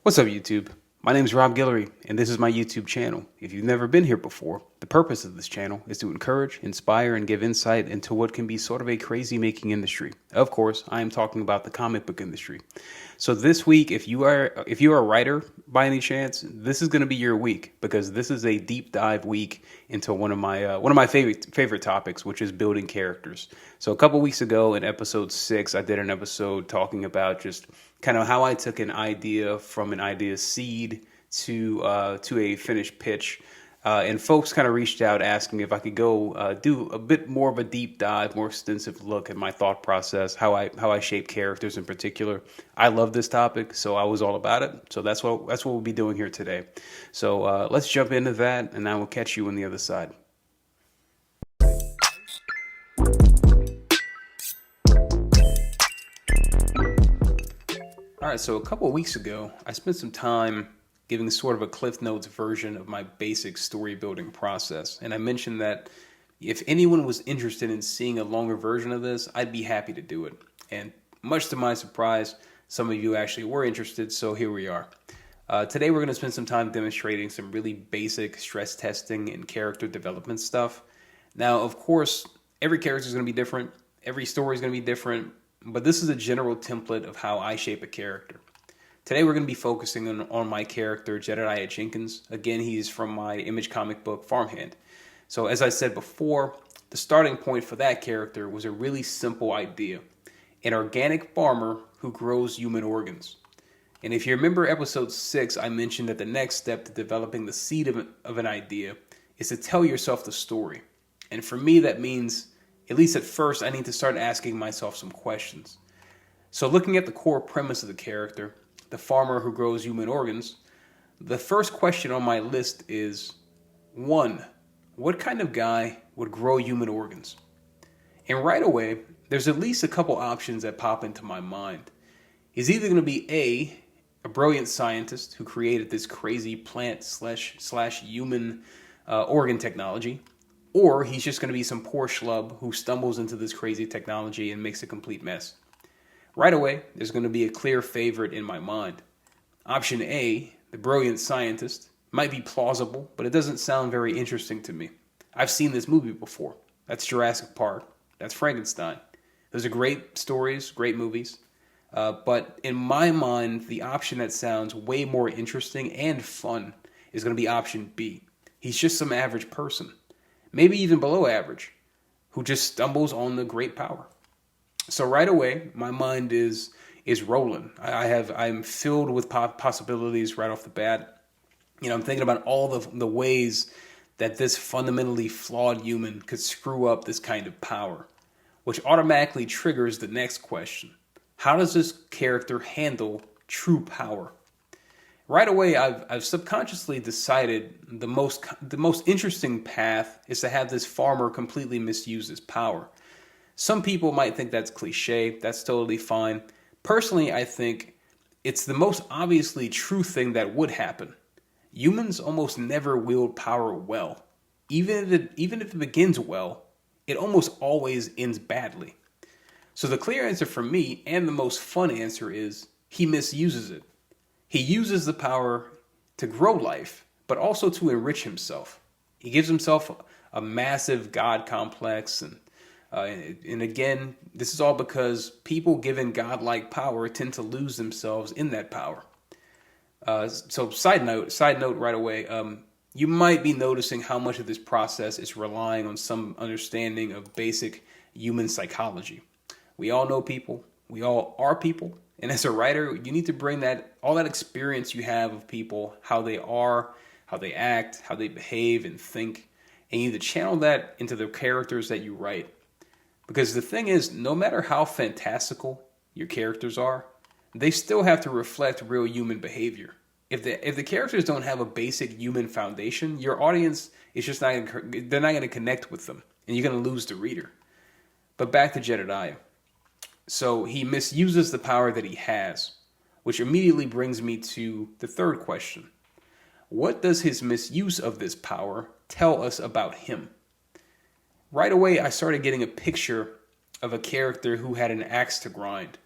What's up, YouTube? My name is Rob Guillory, and this is my YouTube channel. If you've never been here before, the purpose of this channel is to encourage, inspire, and give insight into what can be sort of a crazy-making industry. Of course, I am talking about the comic book industry. So this week, if you are a writer by any chance, this is going to be your week because this is a deep dive week into one of my favorite topics, which is building characters. So a couple weeks ago in episode 6, I did an episode talking about just kind of how I took an idea from an idea seed to a finished pitch. And folks kind of reached out asking if I could go do a bit more of a deep dive, more extensive look at my thought process, how I shape characters in particular. I love this topic, so I was all about it. So that's what we'll be doing here today. So let's jump into that, and I will catch you on the other side. All right, so a couple of weeks ago, I spent some time giving sort of a Cliff Notes version of my basic story building process. And I mentioned that if anyone was interested in seeing a longer version of this, I'd be happy to do it. And much to my surprise, some of you actually were interested, so here we are. Today we're going to spend some time demonstrating some really basic stress testing and character development stuff. Now, of course, every character is going to be different. Every story is going to be different. But this is a general template of how I shape a character. Today we're going to be focusing on my character, Jedediah Jenkins. Again, he's from my Image comic book, Farmhand. So as I said before, the starting point for that character was a really simple idea. An organic farmer who grows human organs. And if you remember episode 6, I mentioned that the next step to developing the seed of an idea is to tell yourself the story. And for me, that means, at least at first, I need to start asking myself some questions. So looking at the core premise of the character, the farmer who grows human organs, the first question on my list is, 1, what kind of guy would grow human organs? And right away, there's at least a couple options that pop into my mind. He's either going to be a brilliant scientist who created this crazy plant slash human organ technology, or he's just going to be some poor schlub who stumbles into this crazy technology and makes a complete mess. Right away, there's going to be a clear favorite in my mind. Option A, the brilliant scientist, might be plausible, but it doesn't sound very interesting to me. I've seen this movie before. That's Jurassic Park. That's Frankenstein. Those are great stories, great movies. But in my mind, the option that sounds way more interesting and fun is going to be option B. He's just some average person. Maybe even below average, who just stumbles on the great power. So right away, my mind is rolling. I'm filled with possibilities right off the bat. I'm thinking about all the ways that this fundamentally flawed human could screw up this kind of power, which automatically triggers the next question. How does this character handle true power? Right away, I've subconsciously decided the most interesting path is to have this farmer completely misuse his power. Some people might think that's cliche. That's totally fine. Personally, I think it's the most obviously true thing that would happen. Humans almost never wield power well. Even if it begins well, it almost always ends badly. So the clear answer for me, and the most fun answer, is he misuses it. He uses the power to grow life, but also to enrich himself. He gives himself a massive God complex, and again, this is all because people given godlike power tend to lose themselves in that power. So side note right away, you might be noticing how much of this process is relying on some understanding of basic human psychology. We all know people. We all are people. And as a writer, you need to bring all that experience you have of people, how they are, how they act, how they behave and think, and you need to channel that into the characters that you write. Because the thing is, no matter how fantastical your characters are, they still have to reflect real human behavior. If the characters don't have a basic human foundation, your audience is just they're not going to connect with them, and you're going to lose the reader. But back to Jedediah. So he misuses the power that he has, which immediately brings me to the third question. What does his misuse of this power tell us about him? Right away, I started getting a picture of a character who had an axe to grind.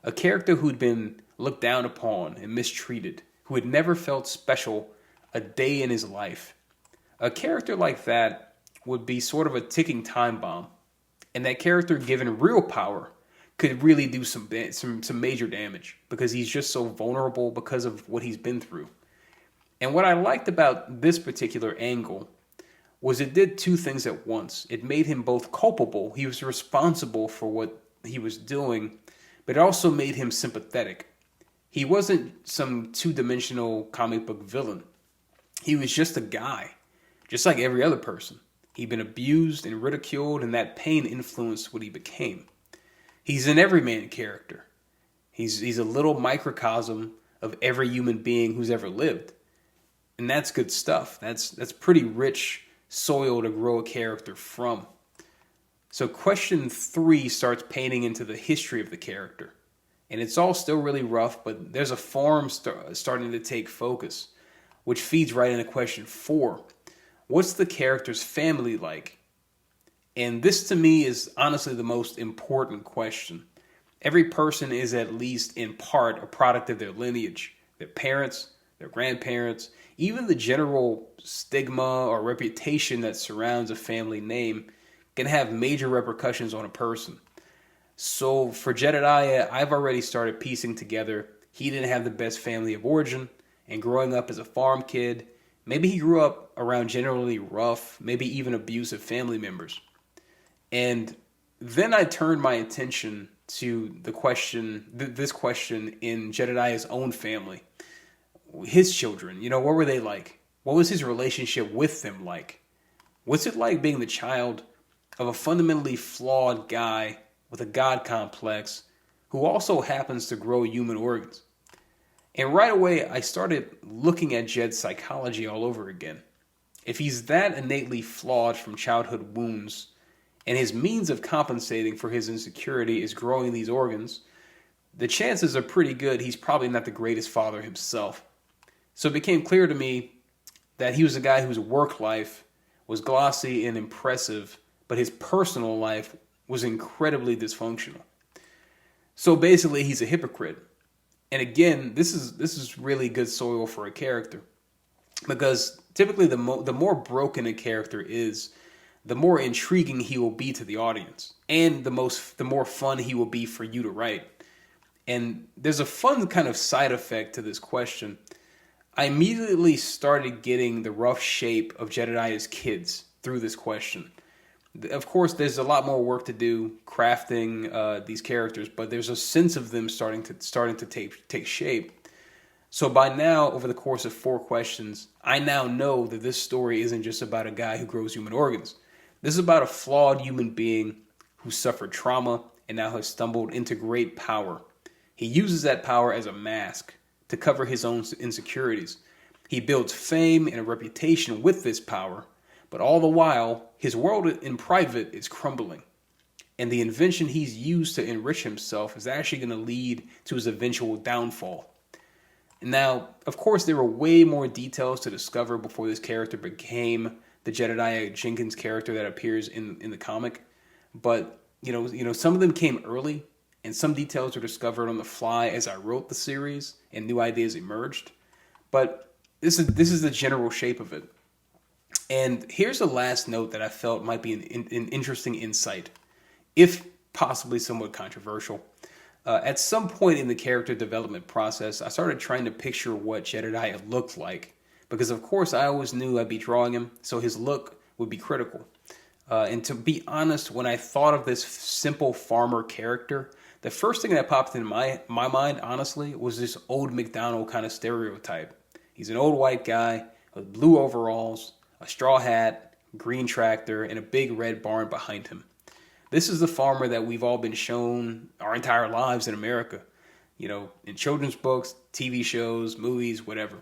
A character who'd been looked down upon, and mistreated, who had never felt special a day in his life. A character like that would be sort of a ticking time bomb. And that character, given real power, could really do some major damage because he's just so vulnerable because of what he's been through. And what I liked about this particular angle was it did two things at once. It made him both culpable, he was responsible for what he was doing, but it also made him sympathetic. He wasn't some two-dimensional comic book villain. He was just a guy, just like every other person. He'd been abused and ridiculed, and that pain influenced what he became. He's an everyman character. He's a little microcosm of every human being who's ever lived. And that's good stuff. That's pretty rich soil to grow a character from. So question 3 starts painting into the history of the character. And it's all still really rough, but there's a farm starting to take focus, which feeds right into question 4. What's the character's family like? And this to me is honestly the most important question. Every person is at least in part a product of their lineage, their parents, their grandparents, even the general stigma or reputation that surrounds a family name can have major repercussions on a person. So for Jedediah, I've already started piecing together he didn't have the best family of origin, and growing up as a farm kid, maybe he grew up around generally rough, maybe even abusive family members. And then I turned my attention to the question, this question in Jedediah's own family. His children, what were they like? What was his relationship with them like? What's it like being the child of a fundamentally flawed guy with a God complex who also happens to grow human organs? And right away, I started looking at Jed's psychology all over again. If he's that innately flawed from childhood wounds, and his means of compensating for his insecurity is growing these organs, the chances are pretty good he's probably not the greatest father himself. So it became clear to me that he was a guy whose work life was glossy and impressive, but his personal life was incredibly dysfunctional. So basically, he's a hypocrite. And again, this is really good soil for a character, because typically the more broken a character is, the more intriguing he will be to the audience, and the more fun he will be for you to write. And there's a fun kind of side effect to this question. I immediately started getting the rough shape of Jedediah's kids through this question. Of course, there's a lot more work to do crafting these characters, but there's a sense of them starting to take shape. So by now, over the course of 4 questions, I now know that this story isn't just about a guy who grows human organs. This is about a flawed human being who suffered trauma and now has stumbled into great power. He uses that power as a mask to cover his own insecurities. He builds fame and a reputation with this power, but all the while, his world in private is crumbling. And the invention he's used to enrich himself is actually going to lead to his eventual downfall. Now, of course, there were way more details to discover before this character became the Jedediah Jenkins character that appears in the comic. But, some of them came early, and some details were discovered on the fly as I wrote the series, and new ideas emerged. But this is the general shape of it. And here's the last note that I felt might be an interesting insight, if possibly somewhat controversial. At some point in the character development process, I started trying to picture what Jedediah looked like, because of course I always knew I'd be drawing him, so his look would be critical. And to be honest, when I thought of this simple farmer character, the first thing that popped into my mind, honestly, was this old McDonald kind of stereotype. He's an old white guy with blue overalls, a straw hat, green tractor, and a big red barn behind him. This is the farmer that we've all been shown our entire lives in America, in children's books, TV shows, movies, whatever.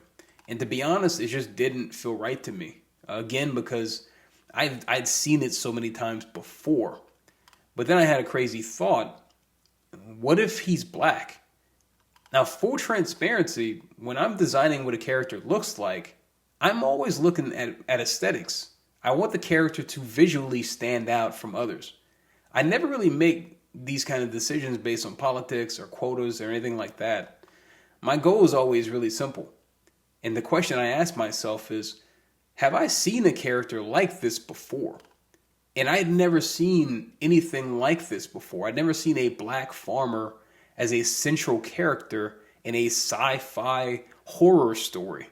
And to be honest, it just didn't feel right to me. Again, because I'd seen it so many times before. But then I had a crazy thought. What if he's black? Now, full transparency, when I'm designing what a character looks like, I'm always looking at aesthetics. I want the character to visually stand out from others. I never really make these kind of decisions based on politics or quotas or anything like that. my goal is always really simple. And the question I ask myself is, have I seen a character like this before? And I had never seen anything like this before. I'd never seen a black farmer as a central character in a sci-fi horror story.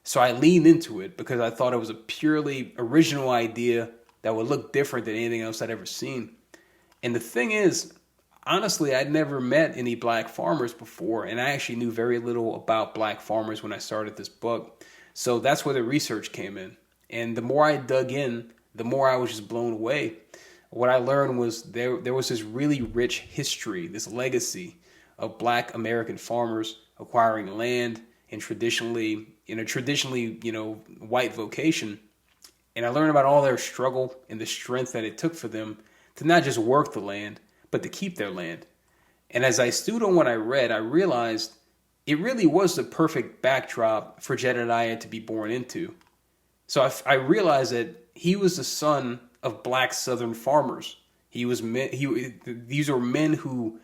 So I leaned into it because I thought it was a purely original idea that would look different than anything else I'd ever seen. And the thing is, honestly, I'd never met any black farmers before, and I actually knew very little about black farmers when I started this book. So that's where the research came in. And the more I dug in, the more I was just blown away. What I learned was there was this really rich history, this legacy of black American farmers acquiring land in a traditionally, white vocation. And I learned about all their struggle and the strength that it took for them to not just work the land, but to keep their land. And as I stewed on what I read, I realized it really was the perfect backdrop for Jedediah to be born into. So I realized that he was the son of black Southern farmers. These were men who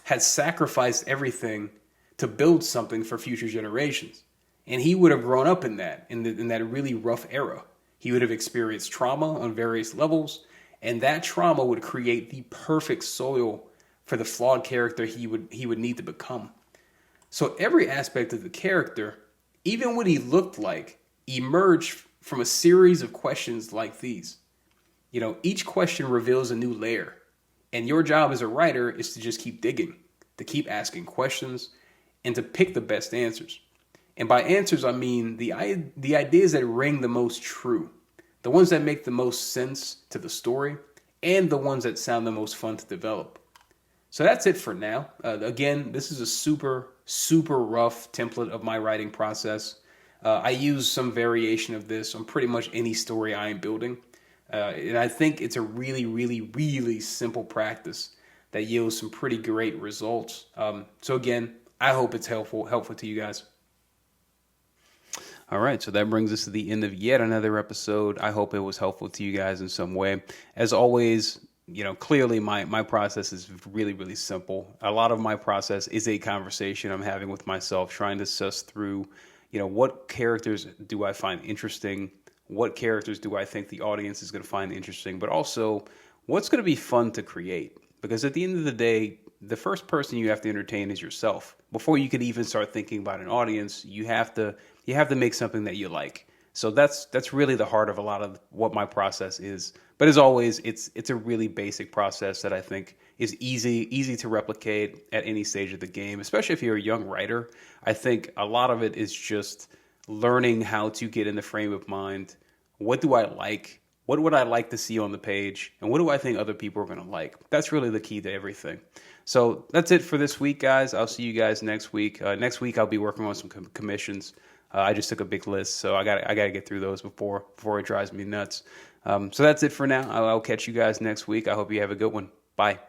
had sacrificed everything to build something for future generations. And he would have grown up in that really rough era. He would have experienced trauma on various levels, and that trauma would create the perfect soil for the flawed character he would need to become. So every aspect of the character, even what he looked like, emerged from a series of questions like these. Each question reveals a new layer, and your job as a writer is to just keep digging, to keep asking questions, and to pick the best answers. And by answers, I mean the ideas that ring the most true, the ones that make the most sense to the story, and the ones that sound the most fun to develop. So that's it for now. Again, this is a super, super rough template of my writing process. I use some variation of this on pretty much any story I am building. And I think it's a really, really, really simple practice that yields some pretty great results. So again, I hope it's helpful to you guys. All right, so that brings us to the end of yet another episode. I hope it was helpful to you guys in some way. As always, clearly my process is really, really simple. A lot of my process is a conversation I'm having with myself, trying to suss through, what characters do I find interesting? What characters do I think the audience is going to find interesting? But also, what's going to be fun to create? Because at the end of the day, the first person you have to entertain is yourself. Before you can even start thinking about an audience, you have to make something that you like. So that's really the heart of a lot of what my process is. But as always, it's a really basic process that I think is easy to replicate at any stage of the game, especially if you're a young writer. I think a lot of it is just learning how to get in the frame of mind. What do I like? What would I like to see on the page? And what do I think other people are going to like? That's really the key to everything. So that's it for this week, guys. I'll see you guys next week. Next week, I'll be working on some commissions. I just took a big list, so I got to get through those before it drives me nuts. So that's it for now. I'll catch you guys next week. I hope you have a good one. Bye.